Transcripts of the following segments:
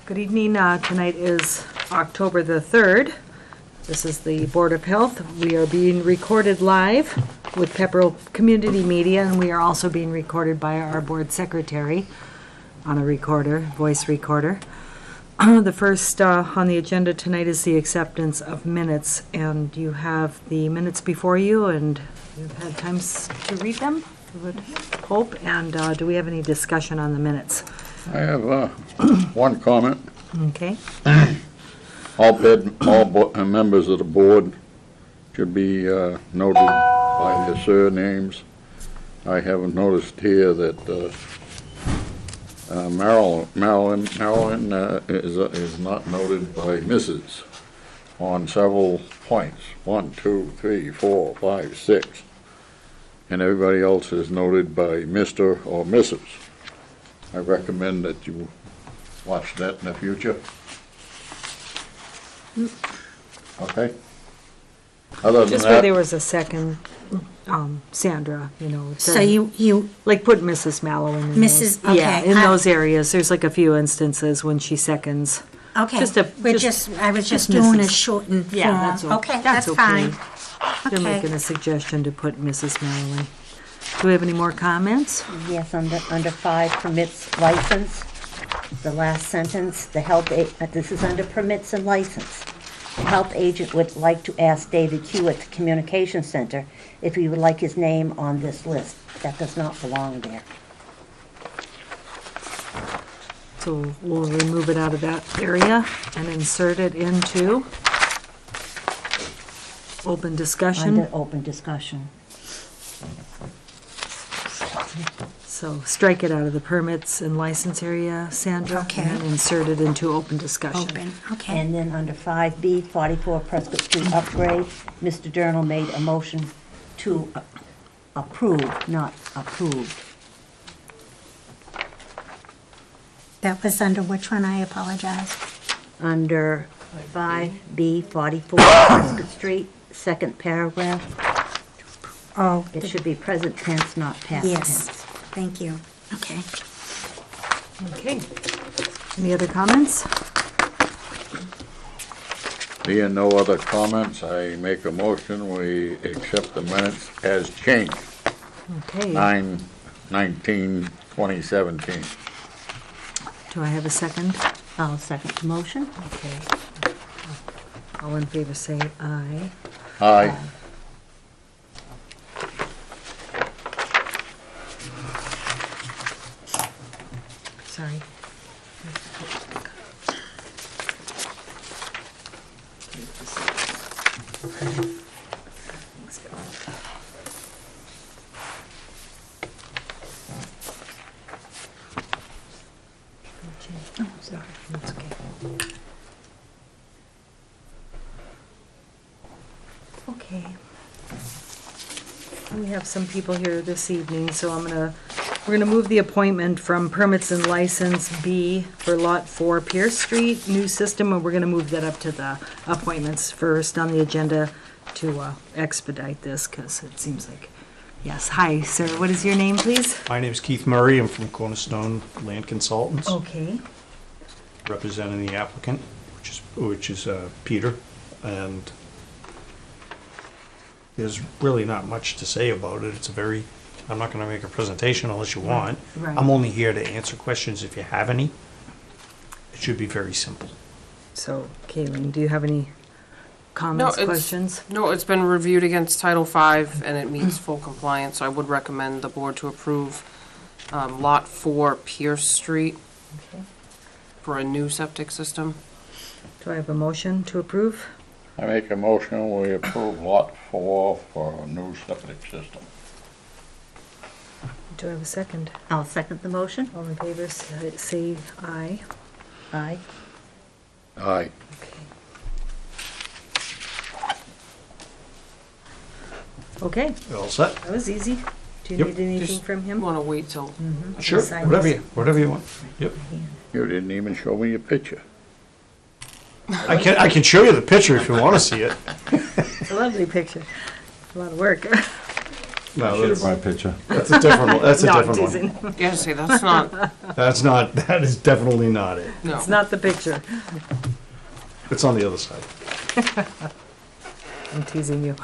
Good evening. Tonight is October the 3rd. This is the Board of Health. We are being recorded live with Pepperell Community Media, and we are also being recorded by our board secretary on a recorder, voice recorder. The first on the agenda tonight is the acceptance of minutes, and you have the minutes before you, and you've had times to read them, I would hope. And do we have any discussion on the minutes? I have one comment. Okay. All members of the board should be noted by their surnames. I have noticed here that Marilyn is not noted by Mrs. on several points. 1, 2, 3, 4, 5, 6. And everybody else is noted by Mr. or Mrs. I recommend that you watch that in the future. Okay? Other than Just that, where there was a second, Sandra, you know. So you Like put Mrs. Mallow in. Mrs. Those, yeah, okay, in those areas. There's like a few instances when she seconds. okay. I was just doing a Mrs. shortened form. Yeah, that's okay. That's okay. fine. They're Okay. making a suggestion to put Mrs. Mallow. Do we have any more comments? Yes, under 5, permits license, the last sentence, this is under permits and license. The health agent would like to ask David Q at the Communication Center if he would like his name on this list. That does not belong there. So we'll remove it out of that area and insert it into open discussion. Under open discussion. So strike it out of the permits and license area, Sandra. Okay. And insert it into open discussion. Open, okay. And then under 5B, 44 Prescott Street upgrade, Mr. Durnall made a motion to approve, not approved. That was under which one? I apologize. Under 5B, 44 Prescott Street, second paragraph. Oh, It should be present tense, not past yes. tense. Thank you. Okay. Okay. Any other comments? being no other comments, I make a motion, we accept the minutes as changed. Okay. 9/19/2017. Do I have a second? I'll second the motion. Okay. All in favor say aye. Aye. Sorry. Oh, sorry. That's okay. Okay. We have some people here this evening, so we're gonna move the appointment from permits and license B for Lot 4 Pierce Street, new system, and we're gonna move that up to the appointments first on the agenda to expedite this, because it seems like, yes. Hi, sir. What is your name, please? My name is Keith Murray. I'm from Cornerstone Land Consultants, Okay. representing the applicant, which is Peter. And there's really not much to say about it. I'm not going to make a presentation unless you want. Right. I'm only here to answer questions if you have any. It should be very simple. So, Caitlin, do you have any comments, questions? No, it's been reviewed against Title V and it meets full compliance, so I would recommend the board to approve Lot 4 Pierce Street Okay. for a new septic system. Do I have a motion to approve? I make a motion, we approve Lot 4 for a new septic system. Do I have a second? I'll second the motion. All in favor, say aye. Aye. Aye. Okay, You all set? that was easy. Do you Yep. need anything Just- from You him? want to wait till, Sure, Sign whatever this. you want. Yep. You didn't even show me your picture. I can show you the picture if you want to see it. It's a lovely picture. A lot of work. I should have brought a picture. That's a different one. That's a No, I'm different one. teasing. Yeah, see, that's not, That is definitely not it. no. It's not the picture. It's on the other side. I'm teasing you.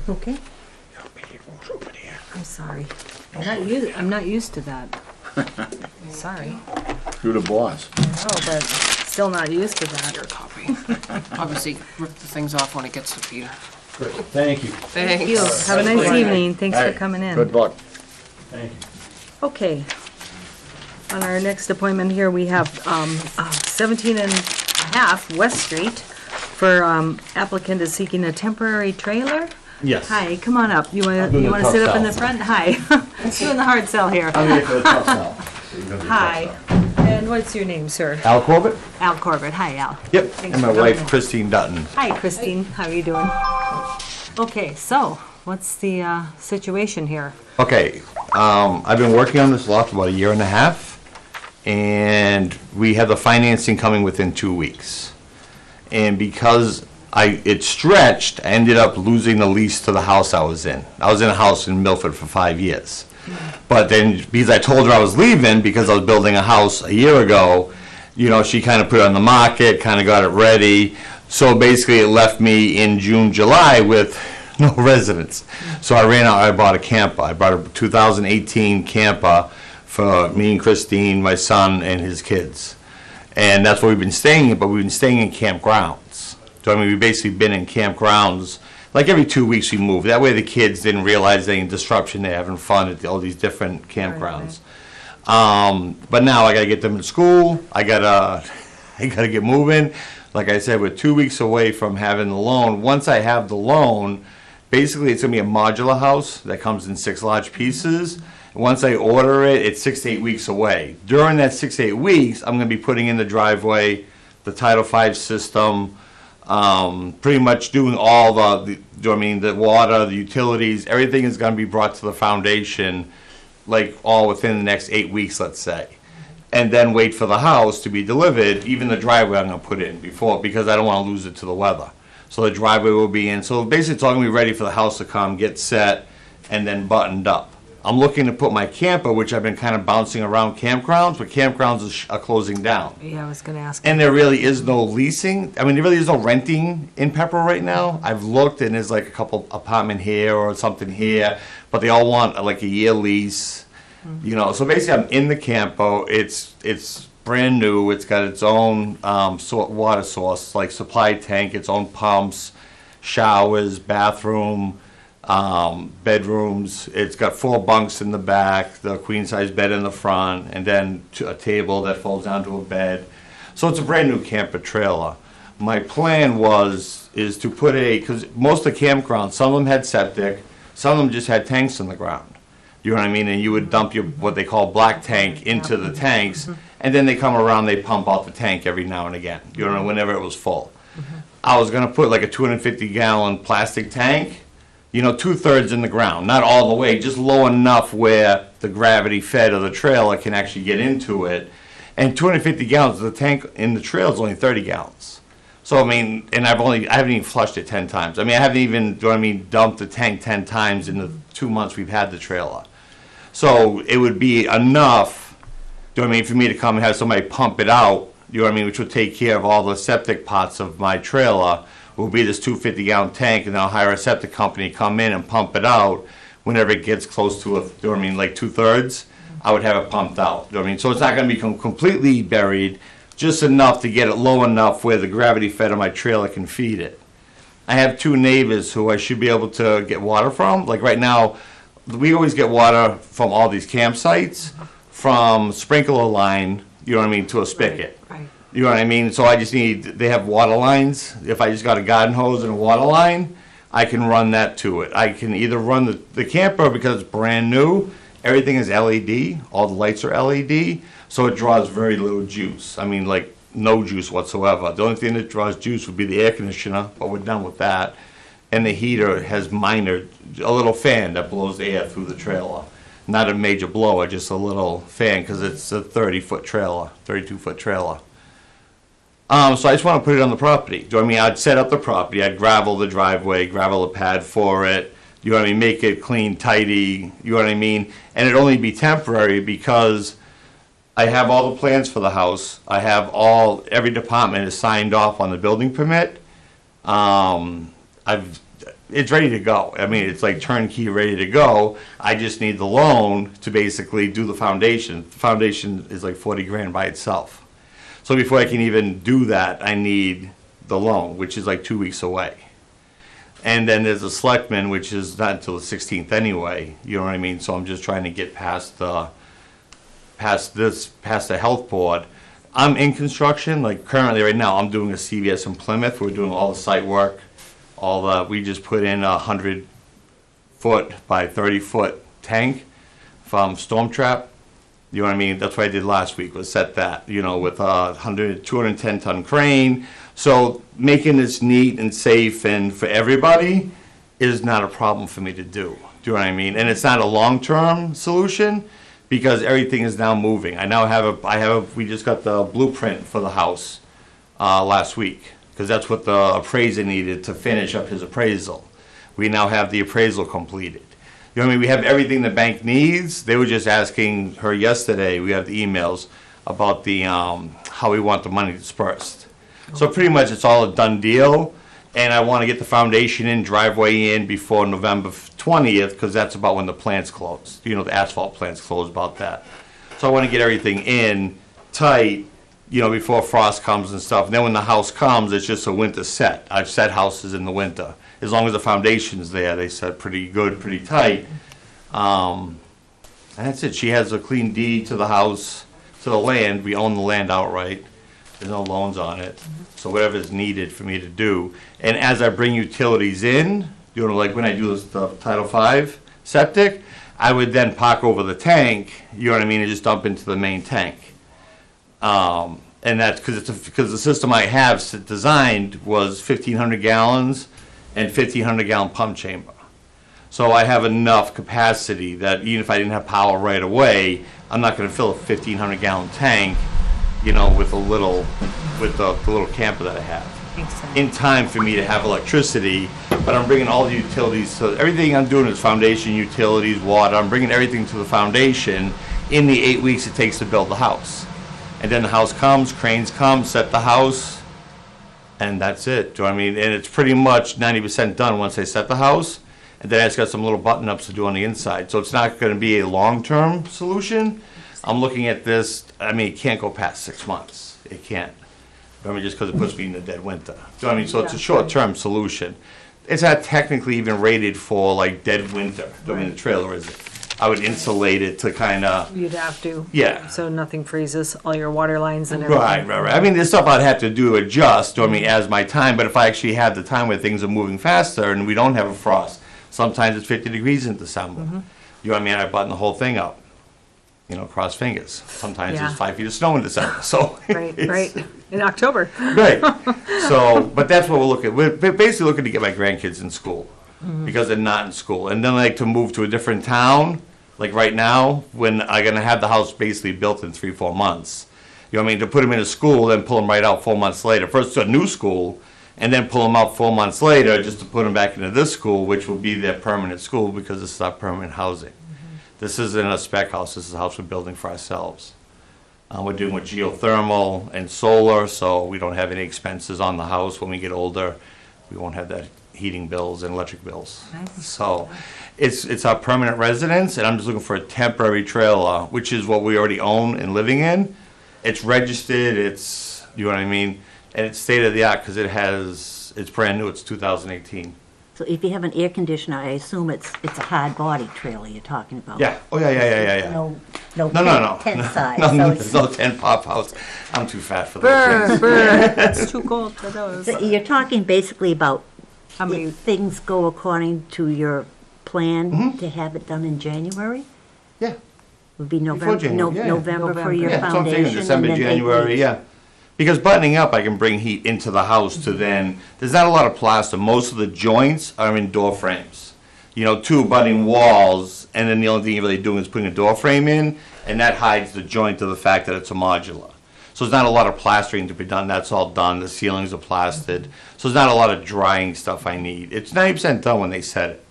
Okay. I'm sorry. I'm not used to that. Sorry. You're the boss. No, but still not used to that. Your copy. Obviously, rip the things off when it gets to Peter. Great. Thank you. Thank you. Thanks. Have a nice evening. Thanks for Hey, coming Good in. luck. Thank you. Okay. On our next appointment here, we have 17 and a half West Street for applicant is seeking a temporary trailer. Yes. Hi, come on up. You want doing the to tough sit up in sell. the front? Hi. Doing the hard sell here. I'm here for the tough sell. So you're gonna do the Hi. tough sell. And what's your name, sir? Al Corbett? Al Corbett. Hi, Al. Yep. Thanks And my for coming wife in. Christine Dutton. Hi, Christine. How are you doing? Okay, so what's the situation here? Okay, I've been working on this lot for about a year and a half, and we have the financing coming within 2 weeks. And because it stretched, I ended up losing the lease to the house I was in. I was in a house in Milford for 5 years. But then, because I told her I was leaving because I was building a house a year ago, you know, she kind of put it on the market, kind of got it ready. So basically, it left me in June, July with no residence. So I ran out, I bought a camper. I bought a 2018 camper for me and Christine, my son, and his kids. And that's where we've been staying in, but we've been staying in campgrounds. So I mean, we've basically been in campgrounds, like every 2 weeks we move. That way the kids didn't realize any disruption, they're having fun at all these different campgrounds. But now I gotta get them in school, I gotta get moving. Like I said, we're 2 weeks away from having the loan. Once I have the loan, basically it's gonna be a modular house that comes in 6 large pieces. Once I order it, it's 6 to 8 weeks away. During that 6 to 8 weeks, I'm gonna be putting in the driveway, the Title V system, pretty much doing all the water, the utilities, everything is gonna be brought to the foundation, like all within the next 8 weeks, let's say. And then wait for the house to be delivered, even the driveway I'm gonna put in before, because I don't wanna lose it to the weather. So the driveway will be in, so basically it's all gonna be ready for the house to come, get set, and then buttoned up. I'm looking to put my camper, which I've been kind of bouncing around campgrounds, but campgrounds are closing down. Yeah, I was going to ask. And there really is no leasing. I mean, there really is no renting in Pepperell right now. I've looked, and there's like a couple apartment here or something here, but they all want like a year lease. You know, so basically, I'm in the camper. It's brand new. It's got its own water source, like supply tank, its own pumps, showers, bathroom, bedrooms. It's got 4 bunks in the back, the queen size bed in the front, and then a table that folds down to a bed. So it's a brand new camper trailer. My plan is to put because most of the campgrounds, some of them had septic, some of them just had tanks in the ground. You know what I mean? And you would dump your, what they call black tank into the tanks, and then they come around, they pump out the tank every now and again, you know, whenever it was full. I was gonna put like a 250-gallon plastic tank, you know, 2/3 in the ground, not all the way, just low enough where the gravity fed of the trailer can actually get into it. And 250 gallons, the tank in the trailer is only 30 gallons. So, I mean, and I haven't even flushed it 10 times. I mean, I haven't even, you know what I mean, dumped the tank 10 times in the 2 months we've had the trailer. So it would be enough, you know what I mean, for me to come and have somebody pump it out, you know what I mean, which would take care of all the septic parts of my trailer, will be this 250-gallon tank, and then I'll hire a septic company to come in and pump it out whenever it gets close to, you know what I mean, like 2/3, I would have it pumped out, you know what I mean? So it's not gonna be completely buried, just enough to get it low enough where the gravity fed of my trailer can feed it. I have 2 neighbors who I should be able to get water from. Like right now, we always get water from all these campsites, from sprinkler line, you know what I mean, to a spigot. Right. You know what I mean? So I just they have water lines. If I just got a garden hose and a water line, I can run that to it. I can either run the camper, because it's brand new, everything is LED, all the lights are LED, so it draws very little juice. I mean, like no juice whatsoever. The only thing that draws juice would be the air conditioner, but we're done with that. and the heater has a little fan that blows the air through the trailer. Not a major blower, just a little fan, because it's a 30-foot trailer, 32-foot trailer. So I just want to put it on the property. Do you know what I mean? I'd set up the property, I'd gravel the driveway, gravel a pad for it, you know what I mean, make it clean, tidy, you know what I mean? And it'd only be temporary because I have all the plans for the house. I have every department is signed off on the building permit. It's ready to go. I mean, it's like turnkey, ready to go. I just need the loan to basically do the foundation. The foundation is like 40 grand by itself. So before I can even do that, I need the loan, which is like 2 weeks away. And then there's a selectman, which is not until the 16th anyway, you know what I mean? So I'm just trying to get past the health board. I'm in construction, like currently right now, I'm doing a CVS in Plymouth. We're doing all the site work. We just put in a 100-foot by 30-foot tank from Storm Trap. You know what I mean? That's what I did last week, was set that, you know, with a 210-ton crane. So making this neat and safe and for everybody is not a problem for me to do. Do you know what I mean? And it's not a long-term solution because everything is now moving. We just got the blueprint for the house last week because that's what the appraiser needed to finish up his appraisal. We now have the appraisal completed. You know what I mean? We have everything the bank needs. They were just asking her yesterday, we have the emails about the how we want the money dispersed. So pretty much it's all a done deal. And I want to get the foundation in, driveway in before November 20th, because that's about when the plants close. You know, the asphalt plants close about that. So I want to get everything in tight, you know, before frost comes and stuff. And then when the house comes, it's just a winter set. I've set houses in the winter. As long as the foundation's there, they set pretty good, pretty tight. And that's it. She has a clean deed to the house, to the land. We own the land outright. There's no loans on it. So whatever is needed for me to do. And as I bring utilities in, you know, like when I do the Title V septic, I would then park over the tank, you know what I mean, and just dump into the main tank. And that's because the system I have designed was 1,500 gallons and 1,500 gallon pump chamber. So I have enough capacity that even if I didn't have power right away, I'm not going to fill a 1,500 gallon tank, you know, with the little camper that I have. In time for me to have electricity, but I'm bringing all the utilities. So everything I'm doing is foundation, utilities, water. I'm bringing everything to the foundation in the 8 weeks it takes to build the house. And then the house comes, cranes come, set the house, and that's it. Do you know what I mean? And it's pretty much 90% done once they set the house. And then it's got some little button-ups to do on the inside. So it's not going to be a long-term solution. I'm looking at this, I mean, it can't go past 6 months. It can't. I mean, just because it puts me in a dead winter. Do you know what I mean? So it's a short-term solution. It's not technically even rated for, like, dead winter. I mean, the trailer isn't. I would insulate it to kind of... You'd have to. Yeah. So nothing freezes, all your water lines and everything. Right. I mean, there's stuff I'd have to do adjust, I mean, as my time, but if I actually have the time where things are moving faster and we don't have a frost, sometimes it's 50 degrees in December. You know what I mean? I button the whole thing up. You know, cross fingers. Sometimes Yeah. there's 5 feet of snow in December, so... Right. In October. Right. So, but that's what we're looking at. We're basically looking to get my grandkids in school because they're not in school. And then like to move to a different town, like right now, when I'm going to have the house basically built in 3-4 months. You know what I mean? To put them in a school, then pull them right out 4 months later. First to a new school, and then pull them out 4 months later just to put them back into this school, which will be their permanent school because this is our permanent housing. This isn't a spec house. This is a house we're building for ourselves. We're doing with geothermal and solar, so we don't have any expenses on the house when we get older. We won't have that heating bills and electric bills. So it's our permanent residence, and I'm just looking for a temporary trailer, which is what we already own and living in. It's registered, it's, you know what I mean? And it's state of the art because it's brand new, it's 2018. So if you have an air conditioner, I assume it's a hard body trailer you're talking about. Yeah, oh yeah. No No. tent size. No, so there's it's, no 10 pop house. I'm too fat for those things. It's too cold for those. so you're talking basically about How many? if things go according to your plan to have it done in January? Yeah. Would be Before November, January, yeah. November for November. your Yeah, so I'm foundation. thinking December, and then 8 January, weeks. yeah. Because buttoning up, I can bring heat into the house to then, there's not a lot of plaster. Most of the joints are in door frames. You know, two abutting walls, and then the only thing you're really doing is putting a door frame in, and that hides the joint of the fact that it's a modular. So there's not a lot of plastering to be done. That's all done. The ceilings are plastered. So there's not a lot of drying stuff I need. It's 90% done when they set it.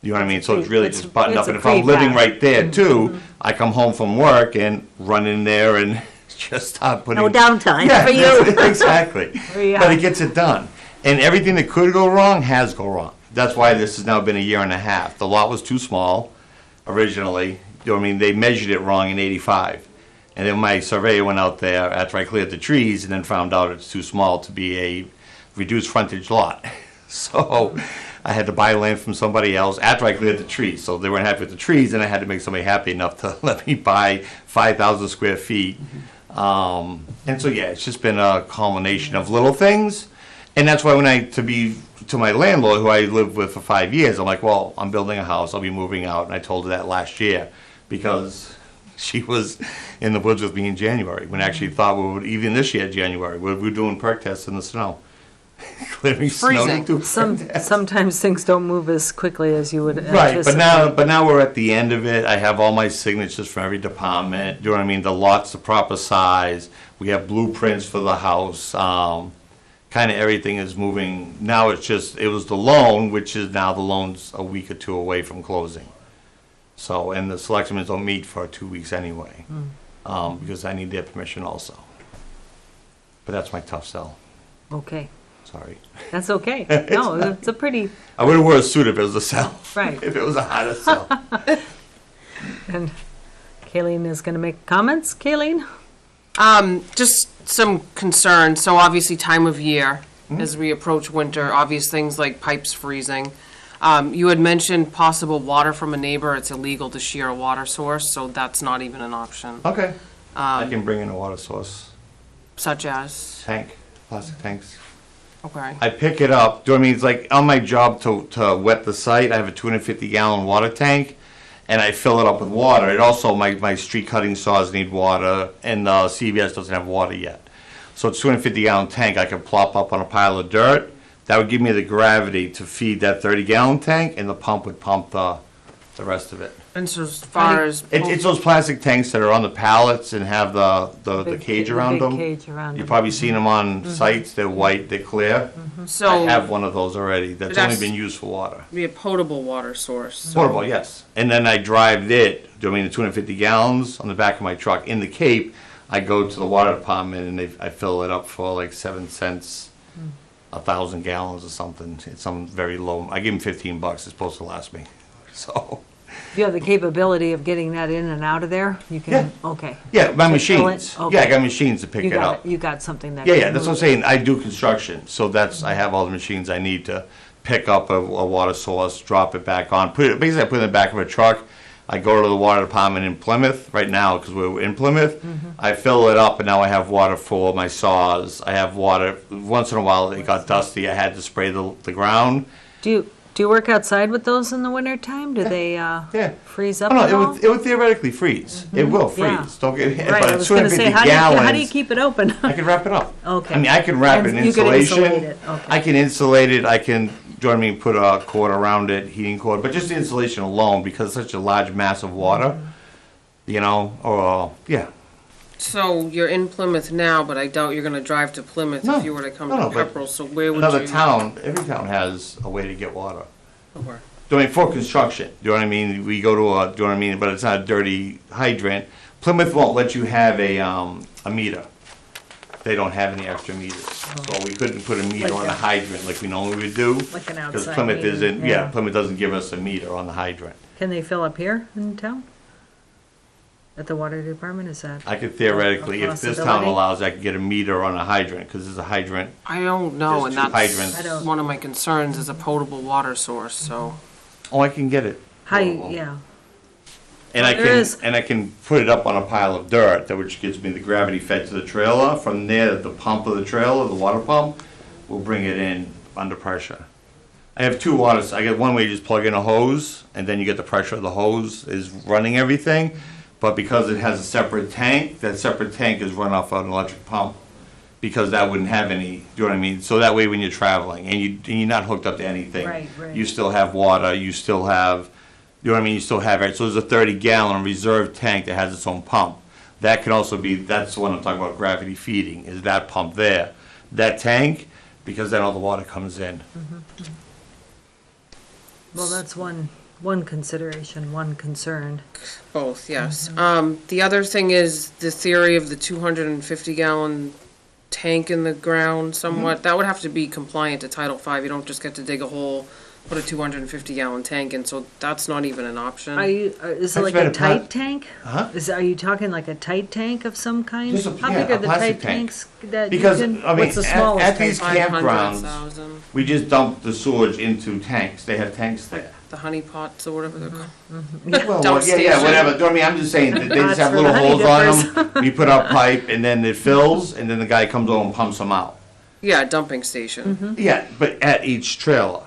You know what I mean? So it's really It's- just buttoned up. it's a And if I'm living prefab. right there too, I come home from work and run in there and just start putting. No downtime Yeah, for you. exactly. Yeah. But it gets it done. And everything that could go wrong has gone wrong. That's why this has now been a year and a half. The lot was too small originally. You know what I mean? They measured it wrong in '85. And then my surveyor went out there after I cleared the trees and then found out it's too small to be a reduced frontage lot. So I had to buy land from somebody else after I cleared the trees. So they weren't happy with the trees, and I had to make somebody happy enough to let me buy 5,000 square feet. And so, yeah, it's just been a culmination of little things. And that's why when to my landlord, who I lived with for 5 years, I'm like, well, I'm building a house, I'll be moving out. And I told her that last year because she was in the woods with me in January, when I actually thought we would, even this year, January, we were doing perk tests in the snow. Clearing snow to Freezing. do perk tests. Sometimes things don't move as quickly as you would Right, anticipate. but now we're at the end of it. I have all my signatures from every department. Do you know what I mean? The lot's the proper size. We have blueprints for the house. Kind of everything is moving. Now it was the loan, which is now the loan's a week or two away from closing. So, and the selectmen don't meet for 2 weeks anyway, because I need their permission also. But that's my tough sell. Okay, Sorry. that's okay. No, it's a pretty, I would have wore a suit if it was a sell. right. If it was a harder sell. And Kayleen is going to make comments. Kayleen? Just some concern. So obviously time of year, as we approach winter, obvious things like pipes freezing. You had mentioned possible water from a neighbor. It's illegal to share a water source, so that's not even an option. Okay. I can bring in a water source. Such as, Tank, plastic tanks. okay, I pick it up. Do you know what I mean? It's like on my job to wet the site, I have a 250-gallon water tank, and I fill it up with water. It also, my street cutting saws need water, and CVS doesn't have water yet. So it's 250-gallon tank I can plop up on a pile of dirt. That would give me the gravity to feed that 30-gallon tank, and the pump would pump the rest of it. and so as far as. It's those plastic tanks that are on the pallets and have the cage around them. Big cage around You've them. probably seen them on sites. They're white, they're clear. I So, have one of those already. That's only That's- been used for water. be a potable water source. So- Portable, yes. And then I drive it, I mean, the 250 gallons on the back of my truck in the Cape. I go to the water department and I fill it up for like 7 cents, 1,000 gallons or something. It's some very low. I give them $15. It's supposed to last me. So, Do you have the capability of getting that in and out of there? You can, Yeah. okay. yeah, my So fill it? machines. Okay. Yeah, I got machines to pick You it got up. it, you got something that. Yeah, can yeah, that's what I'm move it. saying. I do construction, so I have all the machines I need to pick up a water source, drop it back on. Basically, I put it in the back of a truck. I go to the water department in Plymouth right now because we're in Plymouth. I fill it up, and now I have water for my saws. I have water. Once in a while, it got dusty. I had to spray the ground. Do you work outside with those in the wintertime? Do they Yeah. freeze up Oh, at no, all? it would theoretically freeze. It will freeze. Yeah. Don't get Right, but I it's was gonna say, 250 how do you gallons. keep it open? I can wrap it up. Okay. I mean, I can wrap it in And you can insulation. insulate it, okay. I can insulate it. I can, do you know what I mean, put a cord around it, heating cord. But just the insulation alone, because it's such a large mass of water, Mm-hmm. you know, or, yeah. So you're in Plymouth now, but I doubt you're gonna drive to Plymouth No, if you were to come no, to no, but Pepperell, so where would you? Another town, every town has a way to get water. Okay. I mean, for construction, do you know what I mean? We go to a, do you know what I mean? But it's not a dirty hydrant. Plymouth won't let you have a meter. They don't have any extra meters. So we couldn't put a meter Like on a- a hydrant like we normally would do. Like an Because outside Plymouth meter, isn't, yeah. yeah, Plymouth doesn't give us a meter on the hydrant. Can they fill up here in town? At the water department, is that? I could theoretically, if this town Possibility? allows, I could get a meter on a hydrant, because there's a hydrant. I don't know, There's and two that's hydrants. I don't- one of my concerns is a potable water source, so. Oh, I can get it. How you, Oh, oh. yeah. And I There can, is- and I can put it up on a pile of dirt, that which gives me the gravity fed to the trailer. From there, the pump of the trailer, the water pump, will bring it in under pressure. I have two waters. I get one way you just plug in a hose, and then you get the pressure of the hose is running everything. But because it has a separate tank, that separate tank is run off an electric pump. because that wouldn't have any, do you know what I mean? So that way when you're traveling and you're not hooked up to anything. Right, right. You still have water, you still have, you know what I mean, you still have it. So there's a 30-gallon reserve tank that has its own pump. That can also be, that's the one I'm talking about, gravity feeding, is that pump there. That tank, because then all the water comes in. Well, that's one consideration, one concern. Both, yes. The other thing is the theory of the 250-gallon tank in the ground somewhat. That would have to be compliant to Title V. You don't just get to dig a hole, put a 250-gallon tank in, so that's not even an option. Are you, is it That's like better a tight pla- tank? Huh? Are you talking like a tight tank of some kind? Just a- How yeah, big are a the plastic tight tank. tanks that you Because, can, I mean, what's the smallest at these tank? campgrounds, 500,000. we just dump the sewage into tanks. They have tanks there. The honey pots or whatever they're called. Well, Dump yeah, station. whatever. Do you know what I mean? I'm just saying that they just Pots have for little the honey holes on them. You put out pipe and then it fills and then the guy comes over and pumps them out. Yeah, a dumping station. Yeah, but at each trailer.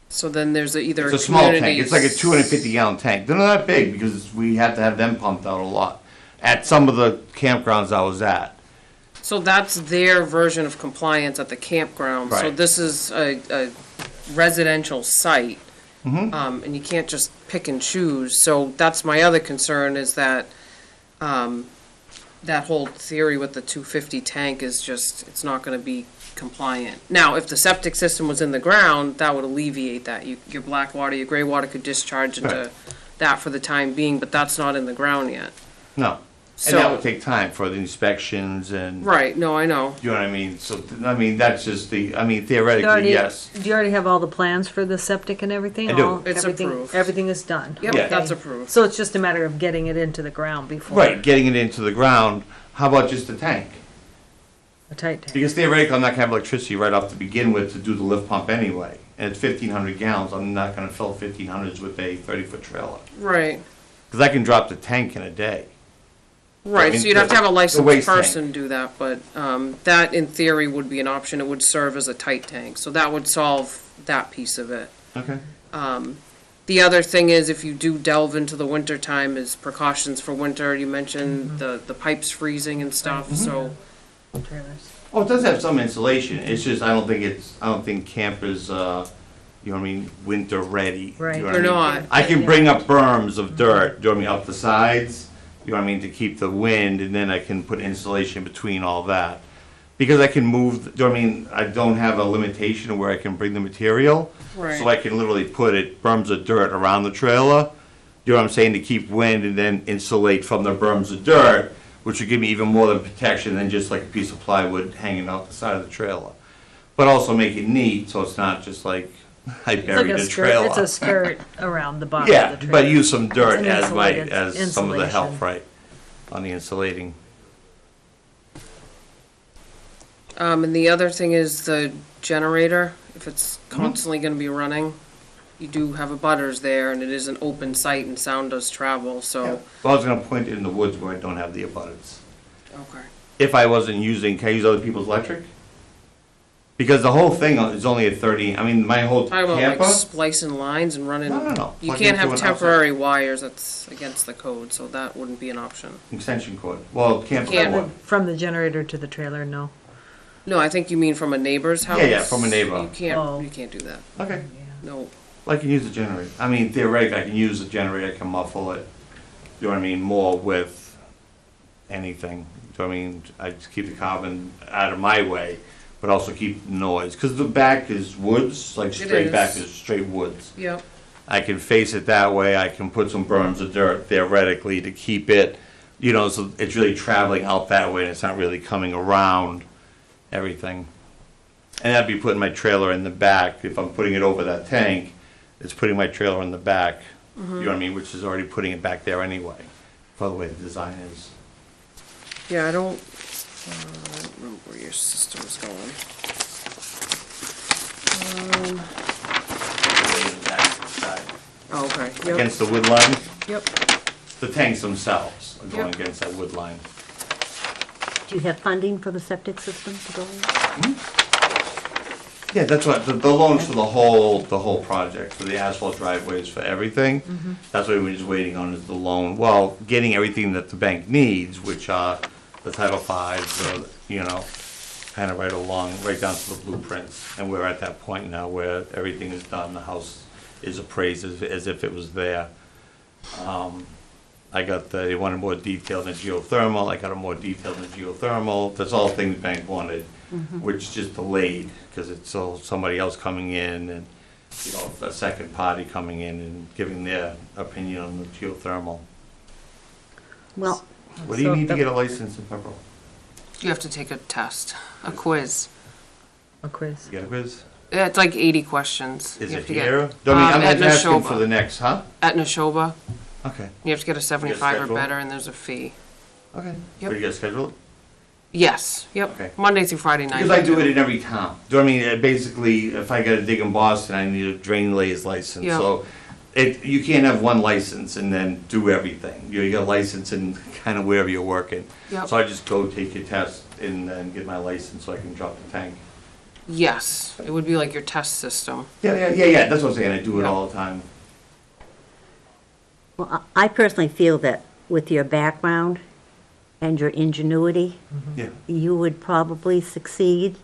So then there's either It's a small tank. community- It's like a 250-gallon tank. They're not that big because we have to have them pumped out a lot. At some of the campgrounds I was at. So that's their version of compliance at the campground. So Right. this is a residential site. Mm-hmm. And you can't just pick and choose. So that's my other concern is that, that whole theory with the 250 tank is just, it's not gonna be compliant. Now, if the septic system was in the ground, that would alleviate that. Your black water, your gray water could discharge into Right. that for the time being, but that's not in the ground yet. No. And that would take time for the inspections and, Right, no, I know. you know what I mean? So, I mean, that's just the, I mean, Do you theoretically, already- yes. Do you already have all the plans for the septic and everything? I do. All- It's everything- approved. Everything is done? Yep, Yeah. that's Okay. approved. So it's just a matter of getting it into the ground before? Right, getting it into the ground. How about just the tank? A tight tank? Because theoretically, I'm not gonna have electricity right off to begin with to do the lift pump anyway. And it's 1,500 gallons. I'm not gonna fill 1,500s with a 30-foot trailer. Right, Because I can drop the tank in a day. right, mean, so you'd have to have a the licensed waste tank. person do that, but, that in theory would be an option, it would serve as a tight tank, so that would solve that piece of it. Okay. The other thing is, if you do delve into the winter time, is precautions for winter, you mentioned the pipes freezing and stuff, so, Trailers. Oh, it does have some insulation. It's just, I don't think campers, you know what I mean, winter ready. Right. You know what They're I mean? not. I can bring up berms of dirt, do you know what I mean, up the sides, you know what I mean, to keep the wind, and then I can put insulation between all that. Because I can move, do you know what I mean, I don't have a limitation of where I can bring the material. Right. So I can literally put it, berms of dirt around the trailer, you know what I'm saying, to keep wind and then insulate from the berms of dirt, which would give me even more than protection than just like a piece of plywood hanging out the side of the trailer. But also make it neat, so it's not just like I It's like buried a the skirt, trailer. it's a skirt around the bottom Yeah, of the trailer. but use some dirt It's an as my, insulated- as some of the help, insulation. right, on the insulating. and the other thing is the generator, if it's constantly gonna be running, you do have a butters there, and it is an open site and sound does travel, so, Well, I was gonna point it in the woods where I don't have the abutters. okay. If I wasn't using, can I use other people's electric? Because the whole thing is only a 30, I mean, my whole Talking about like camper, splicing lines and running. No. You Plug can't into have an outside- temporary wires, that's against the code, so that wouldn't be an option. extension cord, well, camper Can't. cord. From the generator to the trailer, no. No, I think you mean from a neighbor's house? Yeah, from a neighbor. Oh. You can't do that, Okay. no. Well, I can use the generator. I mean, theoretically, I can use the generator, I can muffle it, you know what I mean, more with anything. Do you know what I mean? I just keep the carbon out of my way, but also keep noise. Because the back is woods, like It straight back is. is straight woods. Yep, I can face it that way, I can put some berms of dirt theoretically to keep it, you know, so it's really traveling out that way and it's not really coming around everything. And I'd be putting my trailer in the back, if I'm putting it over that tank, it's putting my trailer in the back, you know what I mean, which is already putting it back there anyway, for the way the design is. yeah, I don't remember where your system is going. Oh, okay, yep, Against the wood line, yep. the tanks themselves are going Yep. against that wood line. Do you have funding for the septic system to go in? Yeah, that's what, the loans for the whole project, for the asphalt driveways, for everything. That's what we're just waiting on is the loan. Well, getting everything that the bank needs, which are the Title V, you know, kind of right along, right down to the blueprints. And we're at that point now where everything is done, the house is appraised as if it was there. They wanted more detail in the geothermal, I got a more detail in the geothermal, that's all things bank wanted, which just delayed, because it's somebody else coming in and, a second party coming in and giving their opinion on the geothermal. Well, What do you need to get a license in Pepperell? You have to take a test, a quiz. A quiz. You get a quiz? Yeah, it's like 80 questions. Is you it have to get. here? I mean, I'm at just asking Neshoba. for the next, huh? At Neshoba, Okay, you have to get a 75 or schedule? better, and there's a fee. okay. Yep. Are you guys scheduled? Yes, yep. Okay. Monday through Friday night. Because I do it in every town. Do you know what I mean? Basically, if I gotta dig in Boston, I need a drain layers license. Yeah. So you can't have one license and then do everything. You got a license in kind of wherever you're working. Yep. So I just go take your test and then get my license so I can drop the tank. Yes, it would be like your test system. Yeah, that's what I'm saying. I do it Yeah. all the time. well, I personally feel that with your background and your ingenuity, Yeah. you would probably succeed.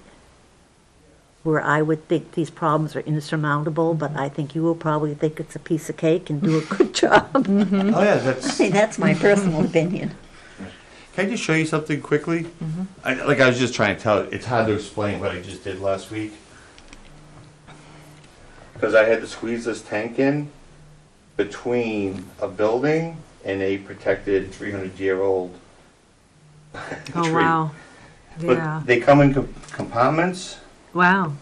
Where I would think these problems are insurmountable, but I think you will probably think it's a piece of cake and do a good job. Oh, yeah, that's. See, that's my personal opinion. Can I just show you something quickly? Like I was just trying to tell, it's hard to explain what I just did last week. Because I had to squeeze this tank in between a building and a protected 300-year-old Oh, tree. wow. Yeah. But they come in compartments, Wow.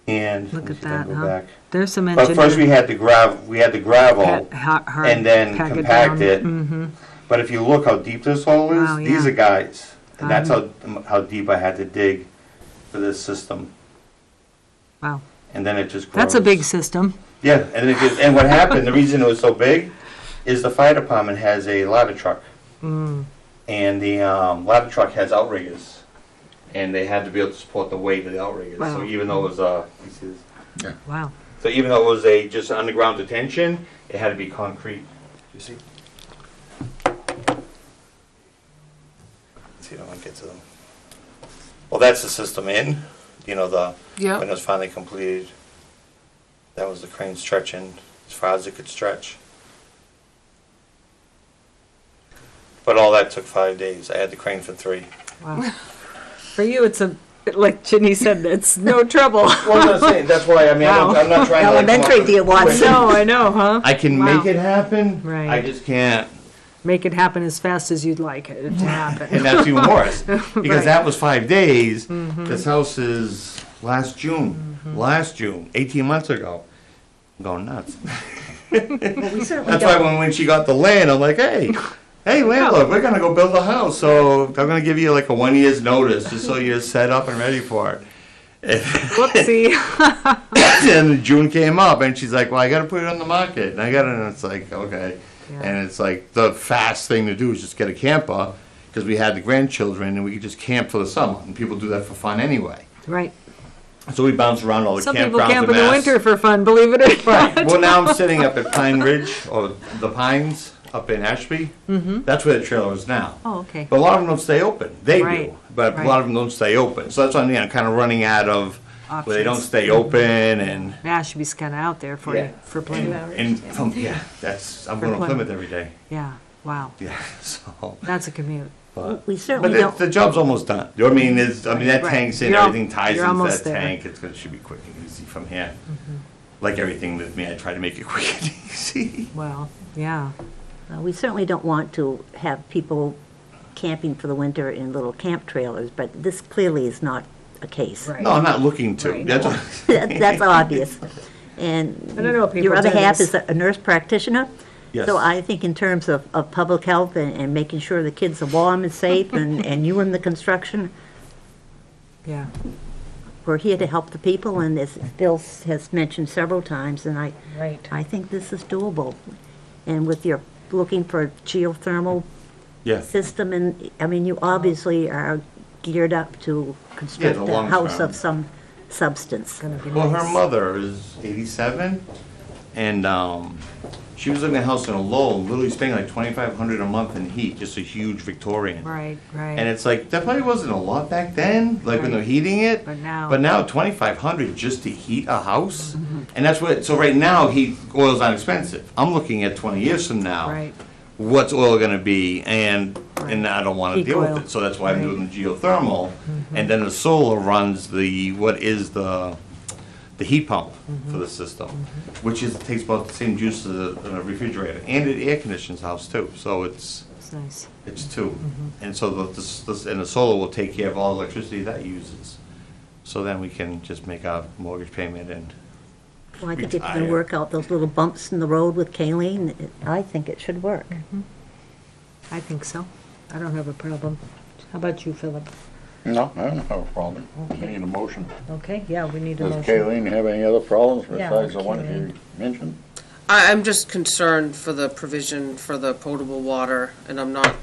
and Look let me at see if I that, can go huh? back. There's some But first we engineering. had the gravel, Hard and then pack compact down. it. Mhm. But if you look how deep this hole is, Wow, these yeah. are guys. And that's how deep I had to dig for this system. Wow. And then it just grows. That's a big system. Yeah, and and what happened, the reason it was so big, is the fire department has a ladder truck. Mm. And the ladder truck has outriggers. And they had to be able to support the weight of the outriggers. Wow. So even though it was, you see this? Wow. So even though it was just underground detention, it had to be concrete. You see? See if I can get to them. Well, that's the system in, when it Yep. was finally completed. That was the crane stretching as far as it could stretch. But all that took 5 days. I had the crane for 3. Wow. For you, it's like Ginny said, it's no trouble. Well, I'm not saying, that's why, I'm not trying to. Elementary, do you want I know, I know, huh? I can Wow. make it happen. Right. I just can't. Make it happen as fast as you'd like it to happen. And that's even worse. Because Right. that was 5 days. This house is last June, 18 months ago. I'm going nuts. Well, we certainly That's why don't, when she got the land, I'm like, hey, landlord, we're gonna go build a house, so I'm gonna give you like a 1 year's notice, just so you're set up and ready for it. Whoopsie. And June came up, and she's like, well, I gotta put it on the market, and I gotta, and it's like, okay. Yeah. And it's like, the fast thing to do is just get a camper, because we had the grandchildren, and we could just camp for the summer, and people do that for fun anyway. Right. So we bounce around all the Some campgrounds people camp in the Mass. winter for fun, believe it or not. Well, now I'm sitting up at Pine Ridge, or the Pines, up in Ashby. That's where the trailer is now. Oh, okay. But a lot of them don't stay open. They Right, do, but a right. lot of them don't stay open. So that's what I'm kind of running out of where they don't Options. stay open and. Yeah, should be kind of out there for Yeah. you, for plenty. And I'm For going to Plymouth. Plymouth every day. Yeah, wow. Yeah, so. That's a commute. But, we certainly but don't, the job's almost done. You know what I mean? That Right. tank's in, You're al- everything ties you're into almost that there. tank. It should be quick and easy from here. Like everything with me, I try to make it quick and easy. Well, yeah. we certainly don't want to have people camping for the winter in little camp trailers, but this clearly is not a case. Right. No, I'm not looking to. Right. That's what, That's obvious. And I don't know, people your other do half this. is a nurse practitioner. yes. So I think in terms of public health and making sure the kids are warm and safe and you in the construction, Yeah, we're here to help the people, and as Bill has mentioned several times, and right. I think this is doable. And with your looking for a geothermal yeah. system, and, I mean, you obviously are geared up to construct the a long house term. of some substance. Gonna be Well, her nice. mother is 87, and she was living in a house in a Lowell, literally spending like $2,500 a month in heat, just a huge Victorian. Right, right. And it's like, that probably wasn't a lot back then, like when they're Right. heating it. But now- But now, $2,500 just to heat a house? And that's what, so right now, oil's not expensive. I'm looking at 20 years from now. Right. What's oil gonna be, and I don't wanna Peak deal oil. with it. So that's why I'm Right. doing the geothermal. And then the solar runs the heat pump for the system, which takes about the same juice as a refrigerator. And it air conditions the house too, so it's It's nice. two. And so and the solar will take care of all the electricity that uses. So then we can just make our mortgage payment and, Well, I think if you Retire. can work out those little bumps in the road with Kayleen, I think it should work. I think so. I don't have a problem. How about you, Philip? No, I don't have a problem. I need a motion. Okay, yeah, we need a Does motion. Kayleen have any other problems Yeah, besides the one Kayleen. you mentioned? I'm just concerned for the provision for the potable water, and I'm not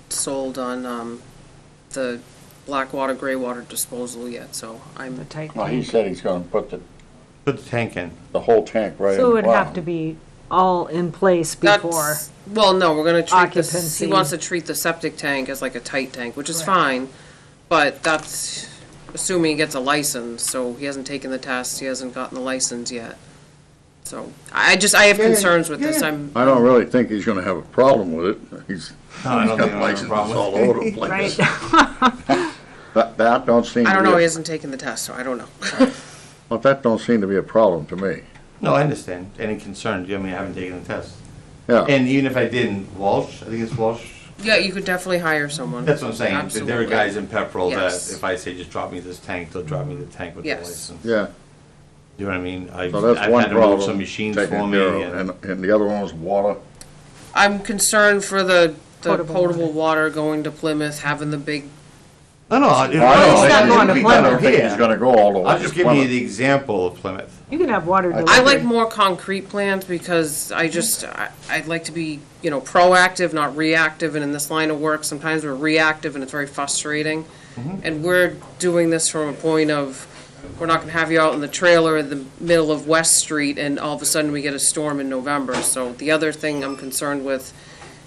sold on the black water, gray water disposal yet, so The I'm, tight Well, he tank. said he's gonna put put the tank in. the whole tank right in So the it would have ground. to be all in place before. that's, well, no, we're gonna treat this, Occupancy. he wants to treat the septic tank as like a tight tank, which is Correct. fine, but that's assuming he gets a license, so he hasn't taken the test, he hasn't gotten the license yet. So, I have concerns with this, yeah. I'm, I don't really think he's gonna have a problem with it. He's No, I don't think got I have a licenses problem all with it. over the place. Right. That don't seem to I don't be know, a- he hasn't taken the test, so I don't know. Well, that don't seem to be a problem to me. No, I understand. Any concerns? I mean, I haven't taken the test. Yeah, And even if I didn't, Walsh, I think it's Walsh. Yeah, you could definitely hire someone. That's what I'm saying. There are Absolutely. guys in Pepperell Yes. that if I say just drop me this tank, they'll drop me the tank with the Yes. license. yeah. You know what I mean? So that's I've one had to move some problem machines for taken me. care of. And the other one was water. I'm concerned for the Potable potable water going to Plymouth, having the big, No, Well, I it's not don't going to think- Plymouth. I don't think he's gonna go all the way I'm to just giving you Plymouth. the example of Plymouth. You can have water I I delivered. like more concrete plans because I'd like to be, proactive, not reactive, and in this line of work, sometimes we're reactive and it's very frustrating. And we're doing this from a point of, we're not gonna have you out in the trailer in the middle of West Street and all of a sudden we get a storm in November. So the other thing I'm concerned with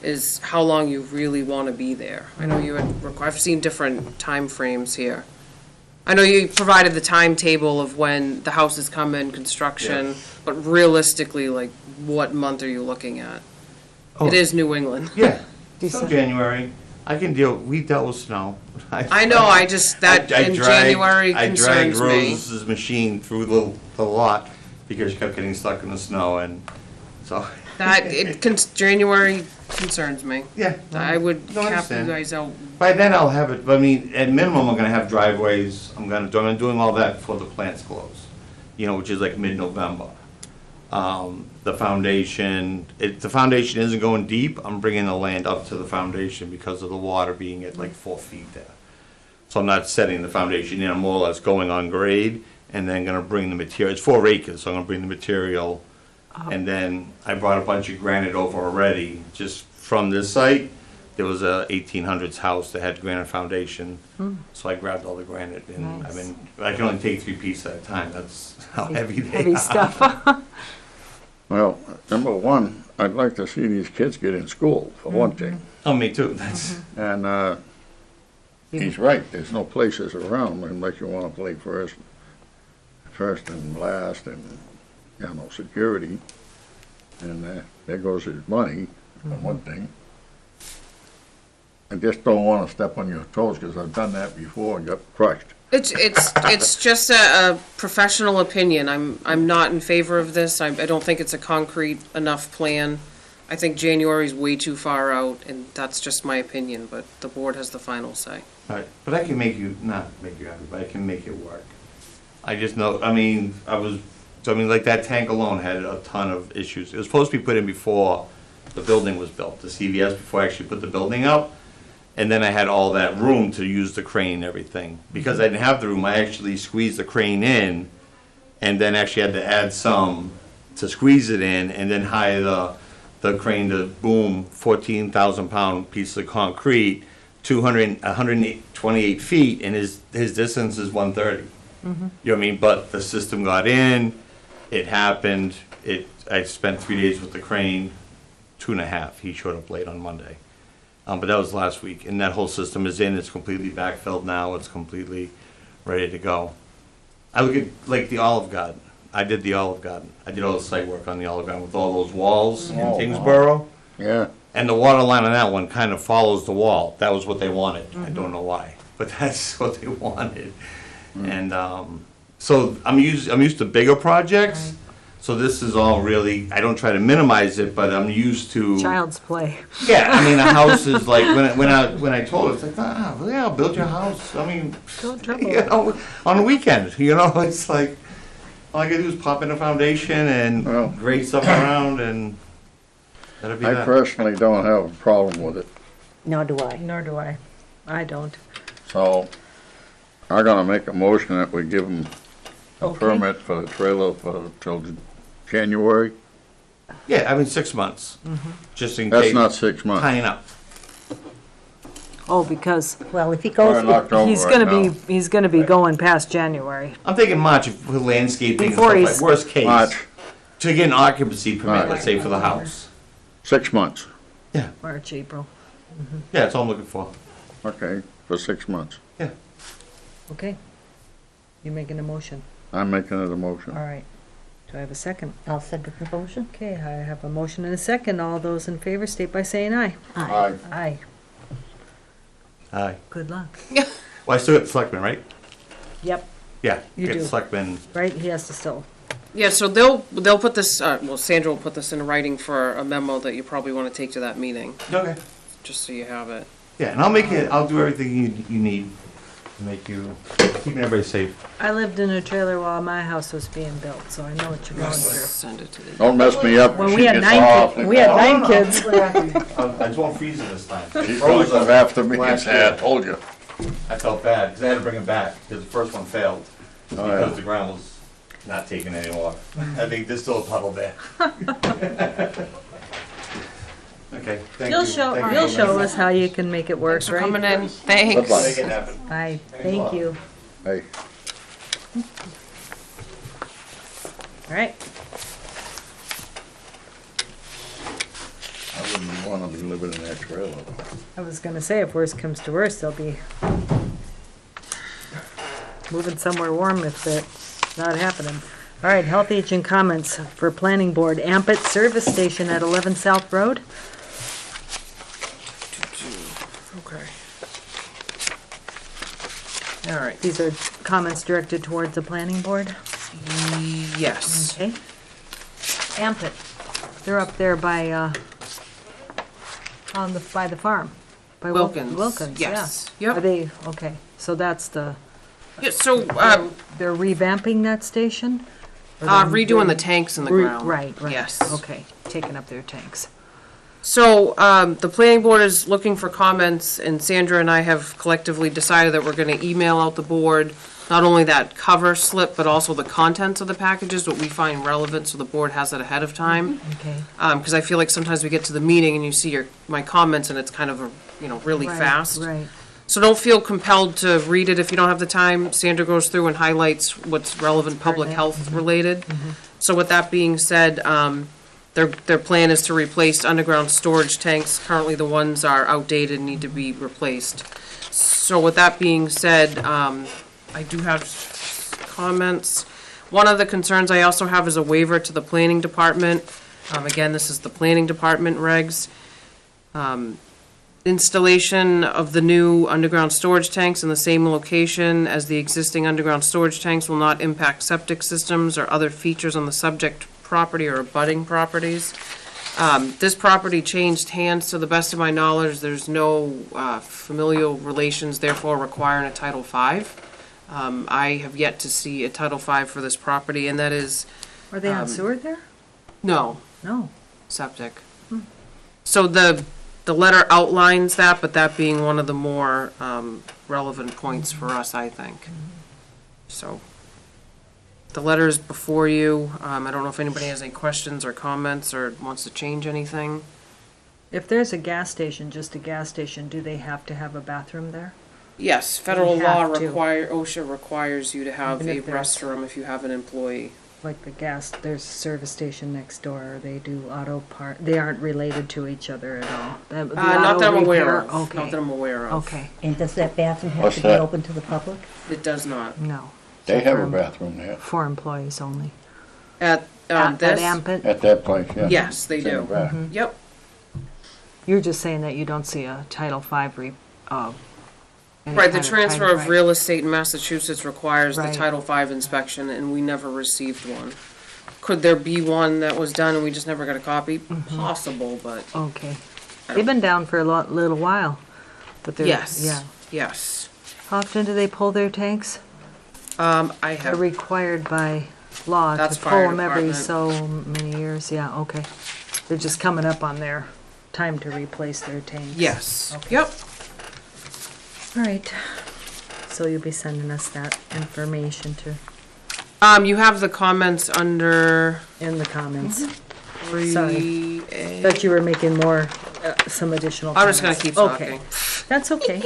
is how long you really wanna be there. I know you had, I've seen different time frames here. I know you provided the timetable of when the houses come in, construction, but realistically, like, what month are you looking at? Oh. It is New England. Yeah, so December. January. We dealt with snow. I know, I just, that in January concerns I me. dragged Rose's machine through the lot because she kept getting stuck in the snow and so. January concerns me. Yeah. I would No, I cap you understand. guys out. By then I'll have it, I mean, at minimum, I'm gonna have driveways, I'm doing all that before the plants close, which is like mid-November. The foundation isn't going deep, I'm bringing the land up to the foundation because of the water being at like 4 feet there. So I'm not setting the foundation in, I'm more or less going on grade, and then gonna bring the material, it's 4 acres, so I'm gonna bring the material. And then I brought a bunch of granite over already, just from this site. There was a 1800s house that had granite foundation, so I grabbed all the granite and Nice. I can only take 3 pieces at a time, that's how heavy they Heavy are. stuff. Well, number one, I'd like to see these kids get in school, for one thing. Oh, me too, that's, And, he's right, there's no places around unless you wanna play first and last and, security. And, there goes his money, for one thing. I just don't wanna step on your toes, cause I've done that before and got crushed. It's just a professional opinion. I'm not in favor of this. I don't think it's a concrete enough plan. I think January's way too far out, and that's just my opinion, but the board has the final say. right, but I can not make you happy, but I can make it work. I just know, like that tank alone had a ton of issues. It was supposed to be put in before the building was built, the CVS, before I actually put the building up. And then I had all that room to use the crane and everything. Because I didn't have the room, I actually squeezed the crane in and then actually had to add some to squeeze it in and then hire the crane to boom 14,000-pound piece of concrete, 128 feet, and his distance is 130. You know what I mean? But the system got in, It happened, I spent 3 days with the crane, 2.5. He showed up late on Monday. But that was last week, and that whole system is in, it's completely backfilled now, it's completely ready to go. I look at, like, the Olive Garden. I did the Olive Garden. I did all the site work on the Olive Garden with all those walls in Oh, wow. Kingsborough. Yeah, And the water line on that one kind of follows the wall. That was what they wanted. I don't know why, but that's what they wanted. And so I'm used to bigger projects. So this is all really, I don't try to minimize it, but I'm used to. Child's play. Yeah, I mean, a house is like, when I told her, it's like, yeah, I'll build your house. I mean, Don't trouble. you know, on the weekend, you know, it's like, all I gotta do is pop in a foundation and Well. grade something around and that'll be I that. personally don't have a problem with it, Nor do I. Nor do I. I don't. so I'm gonna make a motion that we give them a Okay. permit for the trailer for, till January. Yeah, I mean, 6 months, just in That's case. not 6 months. Tying up. Oh, because Well, if he We're goes, in October he's right gonna now. he's gonna be going past January. I'm thinking March for landscaping and Before stuff he's- like, worst case. March, To get an occupancy permit, March. let's say, for the house. 6 months, March, April. Yeah, that's all I'm looking for. okay, for 6 months. Yeah. Okay. You making a motion? I'm making it a motion. All right. Do I have a second? I'll send the motion. Okay, I have a motion and a second. All those in favor state by saying aye. Aye. Aye. Aye. Good luck. Well, I still got the selectmen, right? Yep, Yeah. You get do. the selectmen. right? He has to still. Yeah, so they'll put this, well, Sandra will put this in writing for a memo that you probably want to take to that meeting, Okay. just so you have it. Yeah, and I'll do everything you need to make you, keeping everybody safe. I lived in a trailer while my house was being built, so I know what you're going through. Send it to the. Don't mess me up When when we she had gets nine off. kids, we had nine kids. I just won't freeze it this time. She froze up after me and Last said, I year. told you. I felt bad, because I had to bring it back, because the first one failed. Oh, yeah. Because the ground was not taking any water. I think there's still a puddle there. Okay, thank you. You'll show, Thank you. you'll show us how you can make it work, Thanks for right? coming in, Good thanks. luck. Make it happen. Aye, thank you. Hey, All right. I wouldn't want to be living in that trailer. I was gonna say, if worse comes to worse, they'll be moving somewhere warm if it's not happening. All right, health agent comments for planning board. Ampet Service Station at 11 South Road. Okay. All right, These are comments directed towards the planning board. yes. Okay. Ampet, they're up there by, by the farm. By Wilkins, Wilkins, yeah. yes. Yep. Are they, okay, so that's the, Yeah, so, they're revamping that station? Or they're redoing the tanks in the ground. Right, right. Yes. Okay, taking up their tanks. So, the planning board is looking for comments, and Sandra and I have collectively decided that we're gonna email out the board not only that cover slip, but also the contents of the packages, what we find relevant, so the board has it ahead of time. Okay. Because I feel like sometimes we get to the meeting and you see my comments, and it's kind of, really Right, fast. Right. So don't feel compelled to read it if you don't have the time. Sandra goes through and highlights what's relevant public Pertinent. health related. So with that being said, their plan is to replace underground storage tanks. Currently, the ones are outdated and need to be replaced. So with that being said, I do have comments. One of the concerns I also have is a waiver to the planning department. Again, this is the planning department regs. Installation of the new underground storage tanks in the same location as the existing underground storage tanks will not impact septic systems or other features on the subject property or abutting properties. This property changed hands to the best of my knowledge. There's no familial relations therefore requiring a Title V. I have yet to see a Title V for this property, and that is, Are they on sewer there? no, No. septic. So the letter outlines that, but that being one of the more relevant points for us, I think. So, the letter is before you. I don't know if anybody has any questions or comments or wants to change anything. If there's a gas station, just a gas station, do they have to have a bathroom there? Yes, federal We law have to. OSHA requires you to have Even a if there's- restroom if you have an employee. like the gas, there's a service station next door, they do auto part, they aren't related to each other at all? The Not auto that I'm aware repair? of. Not Okay, that I'm aware of. okay, And does that bathroom have What's to be that? open to the public? It does not. no. They have a For- bathroom there, For employees only. At At this? Ampet, at that place, yeah. Yes, they It's in the do. back. Yep. you're just saying that you don't see a Title V any Right, the kind of transfer Title of V. real estate in Massachusetts requires the Right. Title V inspection, and we never received one. Could there be one that was done and we just never got a copy? Mm-hmm. Possible, but Okay. They've been down for a little while, but they're, yes. yeah. Yes. How often do they pull their tanks? I They're have, required by law to That's pull fire them every department. so many years, yeah, okay. They're just coming up on their time to replace their tanks. yes. Okay. Yep. All right, so you'll be sending us that information to, You have the comments under in the comments. three. Sorry. Thought you were making more, some additional I'm just gonna comments. keep Okay. talking. That's okay.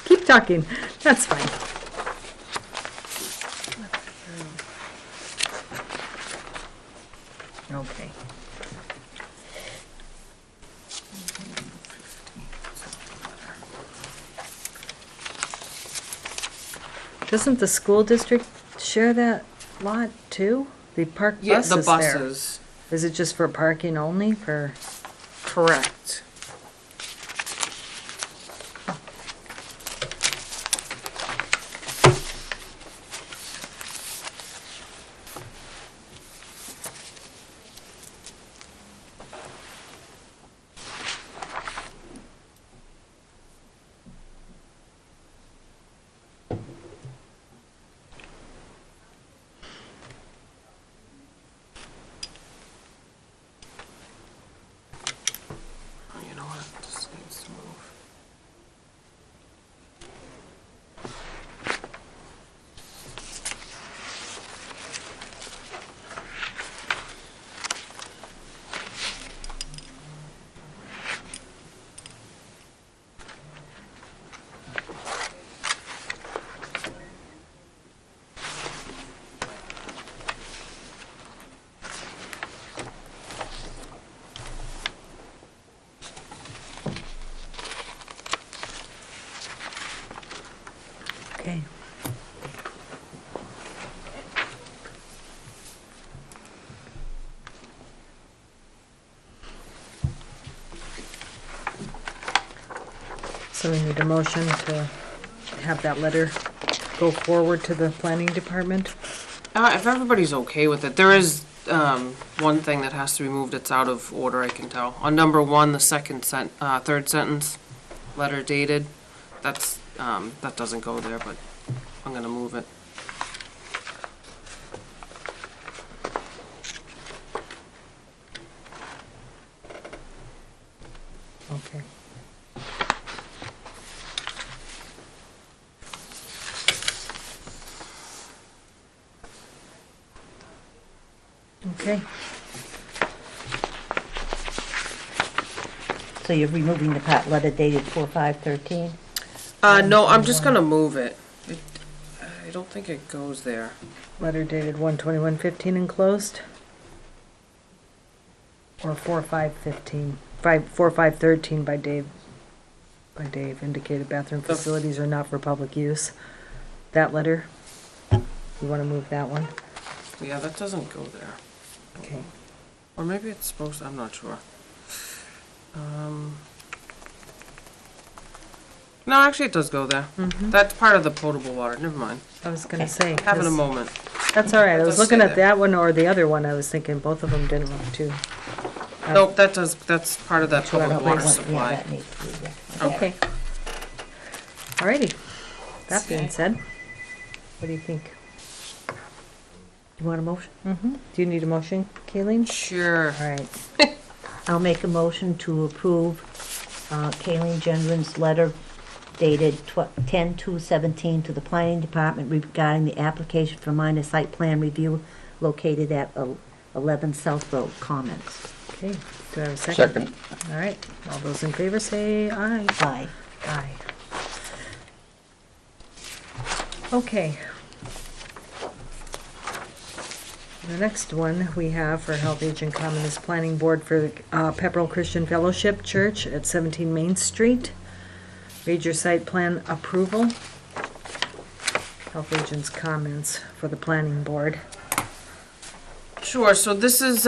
Keep talking, that's fine. Okay. Doesn't the school district share that lot too? The park Yeah, buses the there? buses. Is it just for parking only, for? Correct. Oh, you know what? This needs to move. Okay. So we need a motion to have that letter go forward to the planning department? If everybody's okay with it, there is one thing that has to be moved. It's out of order, I can tell. On number one, the third sentence, letter dated. That's that doesn't go there, but I'm gonna move it. Okay. Okay, So you're removing the part letter dated 4/5/13? No, I'm just gonna move it. I don't think it goes there. letter dated 1/21/15 enclosed? Or 4/5/15, 4/5/13 by Dave. By Dave, indicated bathroom The- facilities are not for public use. That letter, you wanna move that one? Yeah, that doesn't go there. Okay. Or maybe it's supposed to, I'm not sure. No, actually it does go there. That's part of the potable water, never mind. I was gonna say. Having a 'cause- moment. That's all right, I It was does looking say at that. that one or the other one, I was thinking both of them didn't want to. Nope, that's part of that Two out of public water one, supply. Yeah, that needs to be there. Okay. Alrighty, that being said, what do you think? You want a motion? Do you need a motion, Kayleen? Sure. All right, I'll make a motion to approve Kayleen Gendron's letter dated 10/2/17 to the planning department regarding the application for minor site plan review located at 11 South Road. Comments? okay, do I have a second? Second, All right, all those in favor say aye. Aye. Aye. Okay. The next one we have for Health Agent Comment is Planning Board for Pepperell Christian Fellowship Church at 17 Main Street. Major site plan approval. Health Agent's comments for the Planning Board. Sure, so this is,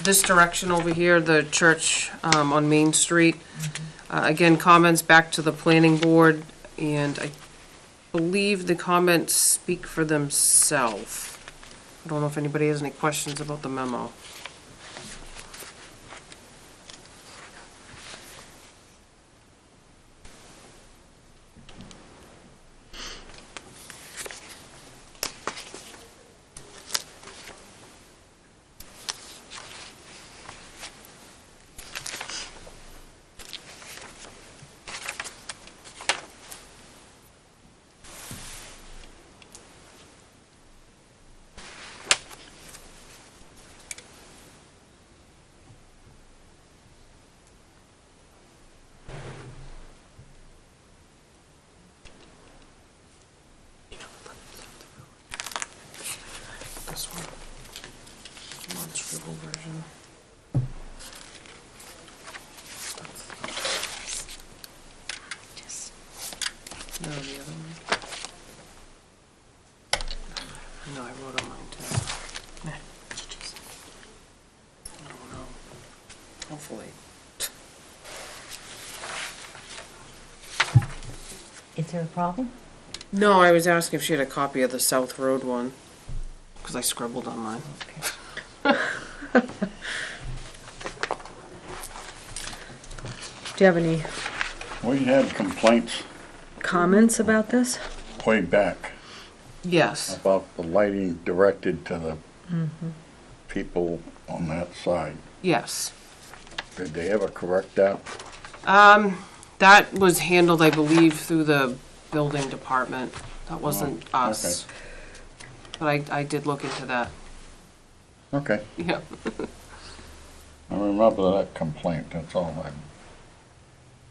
this direction over here, the church, on Main Street. Again, comments back to the planning board, and I believe the comments speak for themselves. I don't know if anybody has any questions about the memo. This one. Come on, scribble version. No, the other one. I know, I wrote on mine too. Nah, I don't know. Hopefully. Is there a problem? No, I was asking if she had a copy of the South Road one, because I scribbled on mine. Do you have any We had complaints comments about this? way back Yes. about the lighting directed to the people on that side. Yes. Did they ever correct that? That was handled, I believe, through the building department. That wasn't us. But I did look into that. Okay, Yeah. I remember that complaint, that's all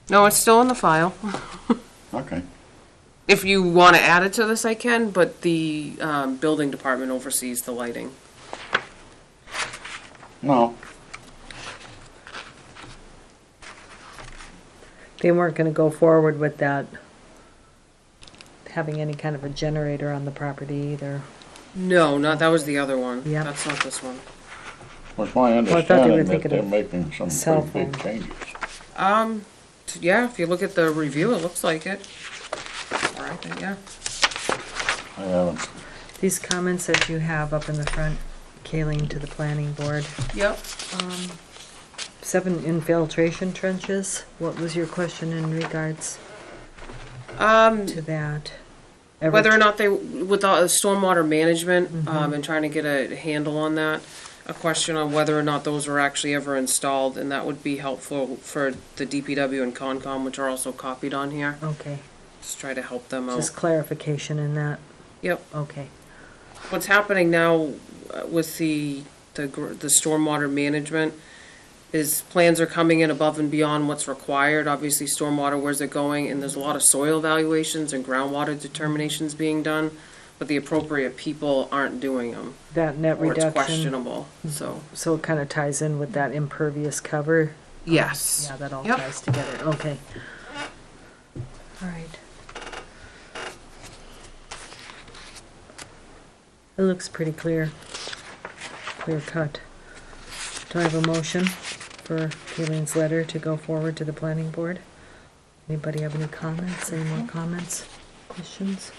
No, it's still in the file. okay. If you want to add it to this, I can, but the building department oversees the lighting. No, They weren't gonna go forward with that, having any kind of a generator on the property either. No, not, that was the other one. Yep. That's not this one. was my I thought they were understanding that thinking they're of making some cell pretty big phone. changes. Yeah, if you look at the review, it looks like it. All right, then, yeah. I haven't, These comments that you have up in the front, Kayleen, to the planning board. Yep. 7 infiltration trenches, what was your question in regards to that? Whether or not they, with the stormwater management, and trying to get a handle on that, a question on whether or not those were actually ever installed, and that would be helpful for the DPW and Concom, which are also copied on here. Okay, Just try to help them out. just clarification in that, Yep. okay. What's happening now with the stormwater management is plans are coming in above and beyond what's required. Obviously, stormwater, where's it going? And there's a lot of soil evaluations and groundwater determinations being done, but the appropriate people aren't doing them. That net Or it's reduction, questionable, so, so it kind of ties in with that impervious cover? yes. Yeah, that all Yep. ties together, okay. All right. It looks pretty clear cut. Do I have a motion for Kayleen's letter to go forward to the planning board? Anybody have any comments, any more comments, questions?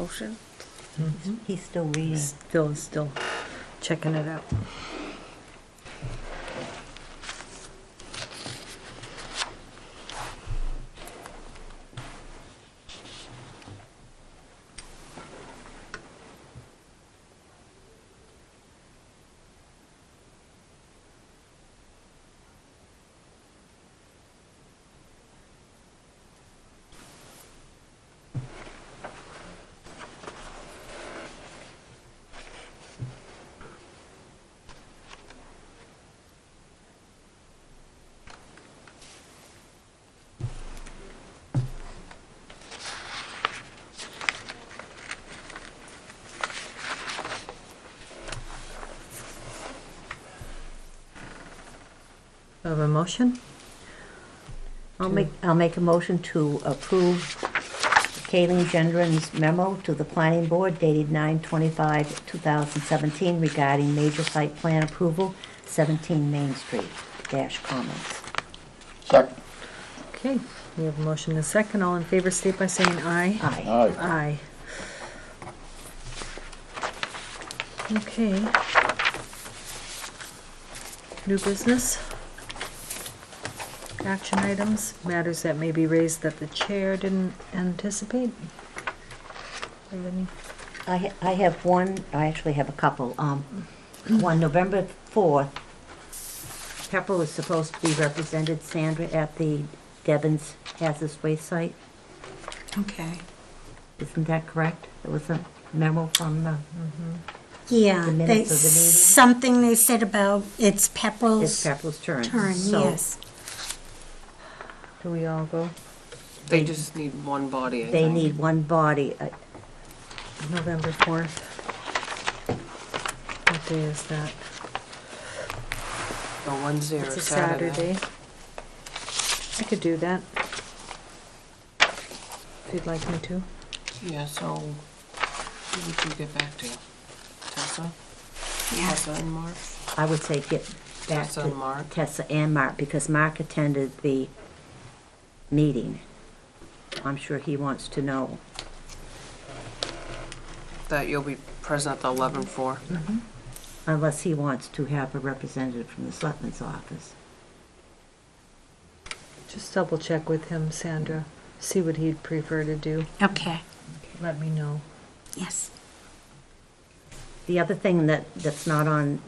Motion? He's still reading. Still checking it out. Have a motion? I'll make a motion to approve Kayleen Gendron's memo to the planning board dated 9/25/2017 regarding major site plan approval, 17 Main Street, comments. Second. Okay, we have a motion and a second. All in favor, state by saying aye. Aye. Aye. Aye. Okay. New business? Action items, matters that may be raised that the chair didn't anticipate? Have any? I have one, I actually have a couple. One, November 4th, Pepperell was supposed to be represented, Sandra, at the Devon's hazardous waste site. Okay. Isn't that correct? There was a memo from the, Yeah, The they, minutes of the meeting? something they said about it's it's Pepperell's Pepperell's turn. turn, So, yes. Do we all go? They just need one body, I They think. need one body. November 4th. What day is that? A Wednesday or It's a a Saturday. Saturday. I could do that. If you'd like me to. Yeah, so who would you get back to? Tessa? Yeah. Tessa and Mark? I would say get back Tessa to and Mark. Tessa and Mark, because Mark attended the meeting. I'm sure he wants to know. That you'll be present at the 11-4. Unless he wants to have a representative from the selectman's office. Just double check with him, Sandra. See what he'd prefer to do. Okay, Let me know. yes. The other thing that's not on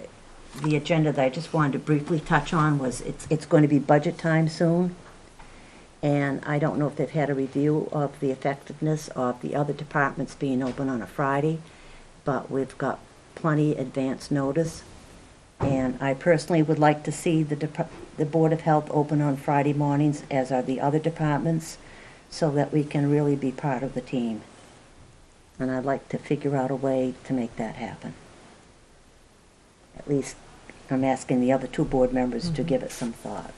the agenda that I just wanted to briefly touch on was it's going to be budget time soon. And I don't know if they've had a review of the effectiveness of the other departments being open on a Friday, but we've got plenty advance notice. And I personally would like to see the Board of Health open on Friday mornings, as are the other departments, so that we can really be part of the team. And I'd like to figure out a way to make that happen. At least I'm asking the other two board members to give it some thought.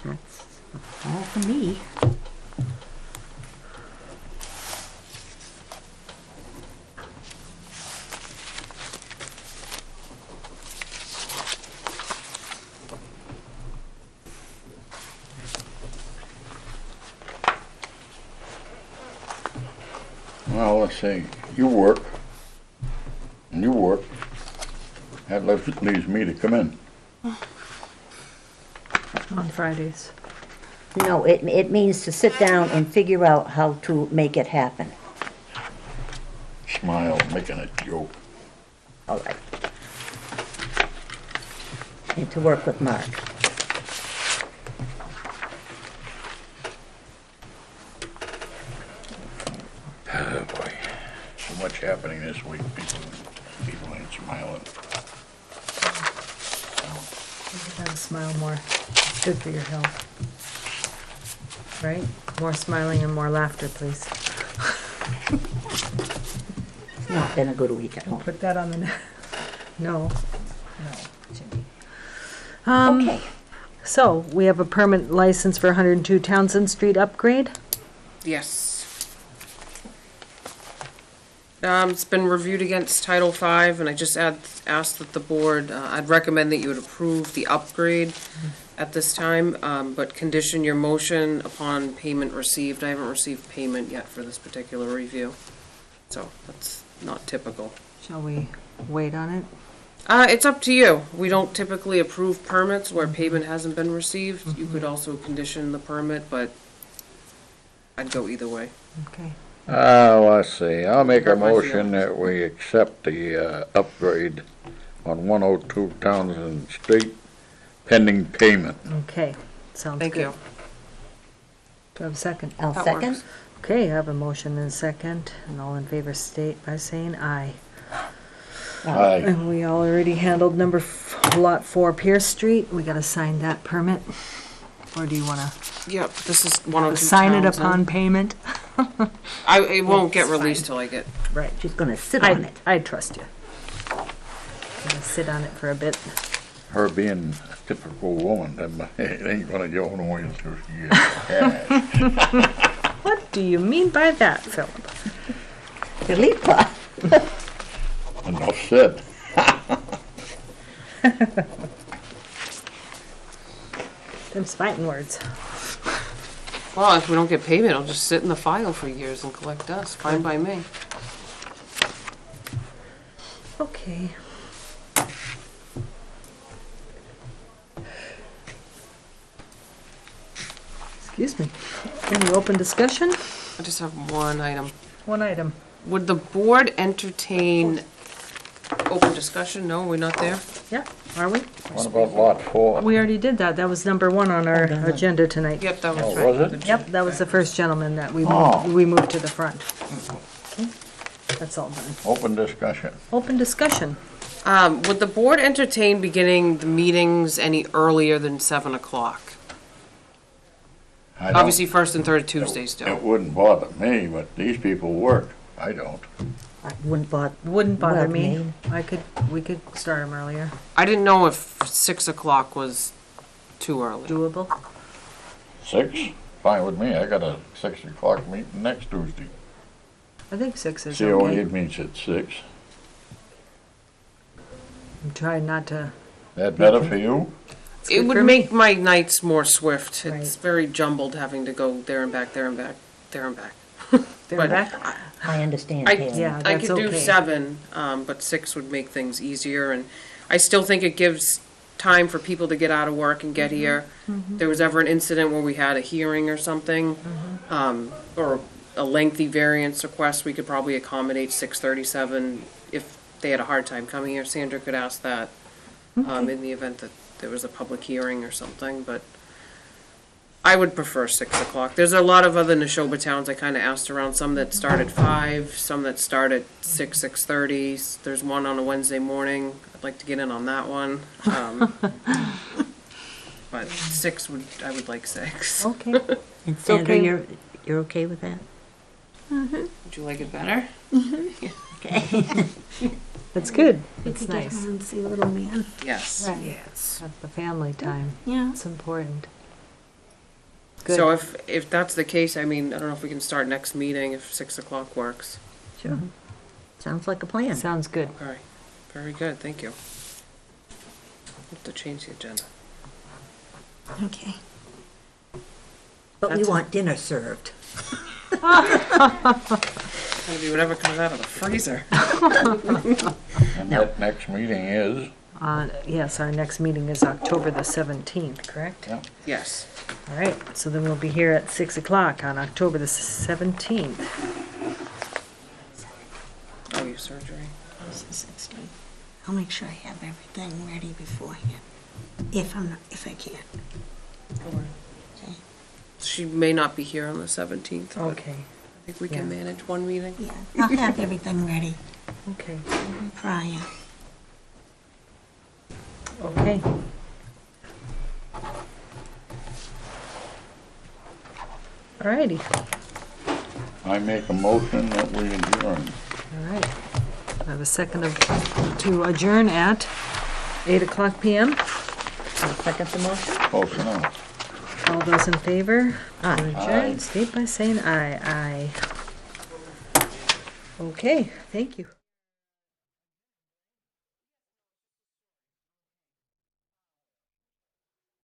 That's all for me. Well, let's see, you work, and you work. That leaves me to come in. On Fridays. No, it means to sit down and figure out how to make it happen. Smile, making a joke. All right. And to work with Mark. Oh, boy. So much happening this week, people ain't smiling. You gotta smile more. It's good for your health. Right? More smiling and more laughter, please. It's not been a good week at home. Put that on the, no. No, Jimmy. Okay. So, we have a permit license for 102 Townsend Street upgrade. Yes. It's been reviewed against Title V, and I just asked that the board, I'd recommend that you would approve the upgrade at this time, but condition your motion upon payment received. I haven't received payment yet for this particular review, so that's not typical. Shall we wait on it? It's up to you. We don't typically approve permits where payment hasn't been received. You could also condition the permit, but I'd go either way. Okay. Let's see, I'll make a motion that we accept the, upgrade on 102 Townsend Street pending payment. Okay, sounds good. Thank you. Do I have a second? I'll That second. works. Okay, I have a motion and a second, and all in favor state by saying aye. Aye. And we already handled lot 4 Pierce Street. We gotta sign that permit. Or do you wanna Yep, this is 102 sign it Townsend. upon payment? It won't get It's released fine. till I get, Right. She's gonna sit on it. I trust you. Gonna sit on it for a bit. Her being a typical woman, it ain't gonna go nowhere until she gets cash. What do you mean by that, Philip? Philippa. Enough said. Them's fighting words. well, if we don't get payment, it'll just sit in the file for years and collect dust. Fine by me. Okay. Excuse me. Any open discussion? I just have one item. One item. Would the board entertain open discussion? No, we're not there? Yeah, are we? What about lot 4? We already did that. That was number 1 on our agenda tonight. Yep, that was Oh, right. was it? Yep, that was the first gentleman that Oh. we moved to the front. Okay, that's all done. Open discussion. Open discussion. Would the board entertain beginning the meetings any earlier than 7 o'clock? I don't- Obviously, first and third Tuesdays do. It wouldn't bother me, but these people work. I don't. Wouldn't bother. Wouldn't bother Well, me. me. We could start them earlier. I didn't know if 6 o'clock was too early. Doable? 6? Fine with me. I got a 6 o'clock meeting next Tuesday. I think 6 is COA okay. meets at 6. I'm trying not to, That better for you? it's It good would for me. make my nights more swift. It's Right. very jumbled having to go there and back, there and back, there and back. There but back? I understand, I, Pam. Yeah, I that's could do okay. 7, but 6 would make things easier, and I still think it gives time for people to get out of work and get here. There was ever an incident where we had a hearing or something, or a lengthy variance request, we could probably accommodate 6:37 if they had a hard time coming here. Sandra could ask that, in the event that there was a public hearing or something, but I would prefer 6 o'clock. There's a lot of other Neshoba towns I kind of asked around, some that start at 5, some that start at 6:30. There's one on a Wednesday morning. I'd like to get in on that one. But 6 I would like 6. Okay, And Sandra, okay. you're okay with that? Would you like it better? that's good. We It's could get nice. home and see little man. Yes. Right. Yes. Have the family time. Yeah. It's important. So Good. if that's the case, I mean, I don't know if we can start next meeting if 6 o'clock works. Sure. Sounds like a plan. Sounds good. Okay, very good, thank you. Have to change the agenda. Okay. But we That's- want dinner served. It's gonna be whatever comes out of the freezer. And that next meeting is? Yes, our next meeting is October the 17th, correct? Yeah. Yes. All right, so then we'll be here at 6 o'clock on October the 17th. Oh, your surgery. I'll make sure I have everything ready beforehand, if I can. Okay. She may not be here on the 17th, but Okay, I think we can Yeah. manage one meeting. Yeah, I'll have everything ready okay, prior. okay. All righty, I make a motion that we adjourn. all right. I have a second to adjourn at 8 o'clock PM. I'll second the motion. Close enough. All those in favor? Aye. Adjourn, state by saying aye, aye. Okay, thank you.